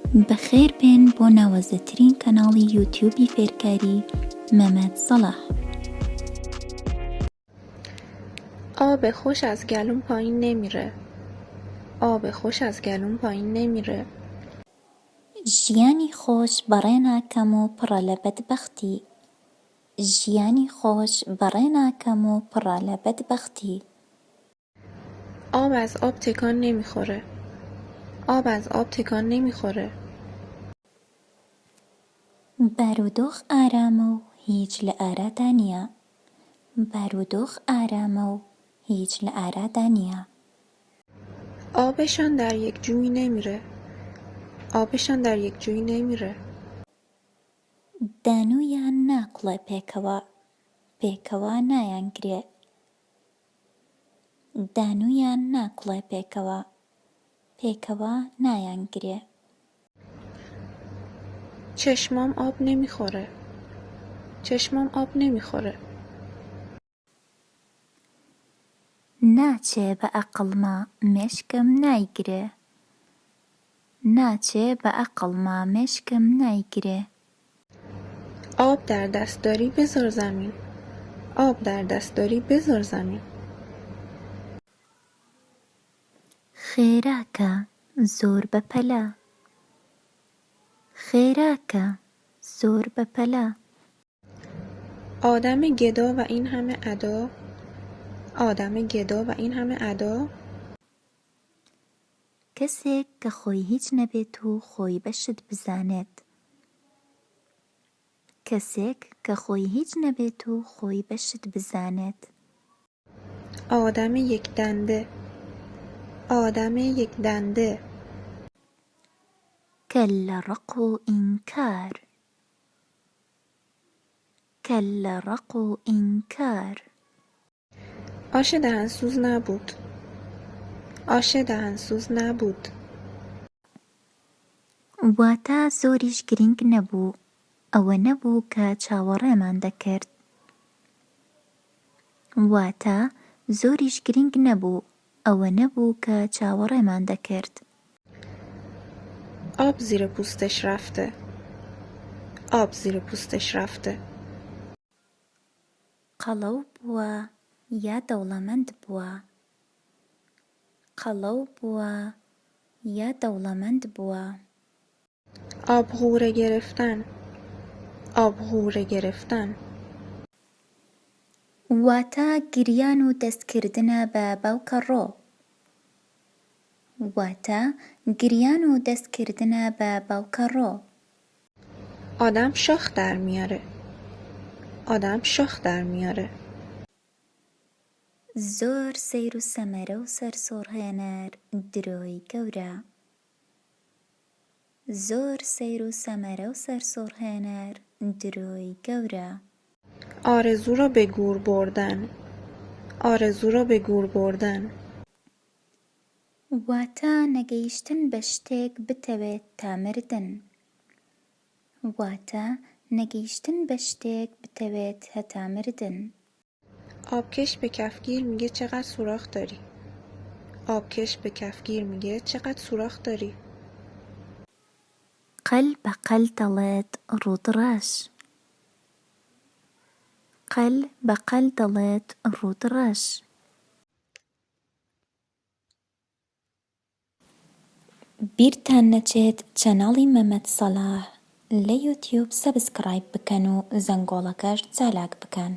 بەخێر بێن بۆ ناوەزەترین کەناڵی یوتیوبی فێرکاری مەمەد سەلاح. آب خوش از گلوم پایین نمیره. آب خوش از گلوم پایین نمیره. ژیانی خۆش بەڕێناکەم و پڕە لە بەدبەختی. ژیانی خۆش بەڕێناکەم و پڕە لە بەدبەختی. آب از آب تکان نمیخوره. آب از آب تکان نمیخوره. بارودۆخ ئارامە و هیچ لە ئارادا نییە. بارودۆخ ئارامە و هیچ لە ئارادا نییە. آبشان در یک جوی نمیره. آبشان در یک جوی نمیره. دانوویان ناکوڵێ پێکەوە، پێکەوە نایانگرێ. دانوویان ناکوڵێ پێکەوە، پێکەوە نایانگرێ. چشمام آب نمیخوره. چشمام آب نمیخوره. ناچێ بە عەقڵما مێشکم نایگرێ. ناچێ بە عەقڵما مێشکم نایگرێ. آب در دست داری بذار زمین. آب در دست داری بذار زمین. خێراکە زۆر بەپەلە. خێراکە زۆر بەپەلە. آدم گدا و این همه ادا. آدم گدا و این همه ادا. کەسێک کە خۆی هیچ نەبێت و خۆی بەشت بزانێت. کەسێک کە خۆی هیچ نەبێت و خۆی بەشت بزانێت. آدم یک دنده. آدم یک دنده. کەللە ڕق و ئینکار. کەللە ڕق و ئینکار. آش دهنسوز نبود. آش دهنسوز نبود. واتە زۆریش گرنگ نەبوو. ئەوە نەبوو کە چاوەڕێمان دەکرد. واتە زۆریش گرنگ نەبوو. ئەوە نەبوو کە چاوەڕێمان دەکرد. آب زیر پوستش رفته. آب زیر پوستش رفته. قەڵەو بووە یا دەوڵەمەند بووە. قەڵەو بووە یا دەوڵەمەند بووە. آبغوره گرفتن. آبغوره گرفتن. واتە گریان و دەستکردنە بە باوکەڕۆ. واتە گریان و دەستکردنە بە باوکەڕۆ. آدم شاخ در میاره. آدم شاخ در میاره. زۆر سەیر و سەمەرە و سەرسوڕهێنەر درۆی گەورە. زۆر سەیر و سەمەرە و سەرسوڕهێنەر درۆی گەورە. آرزو را به گور بردن. آرزو را به گور بردن. واتە نەگەیشتن بە شتێک بتەوێت تا مردن. واتە نەگەیشتن بە شتێک بتەوێت هەتا مردن. آبکش به کفگیر میگه چقدر سوراخ داری. آبکش به کفگیر میگه چقدر سوراخ داری. قەل بە قەل دەڵێت ڕوودڕەش. قەل بە قەل دەڵێت ڕوودڕەش. بیرتان نەچێت چەناڵی مەمەد سەلاح لە یوتیوب سەبسکرایب بکەن و زەنگۆڵەکەش چالاک بکەن.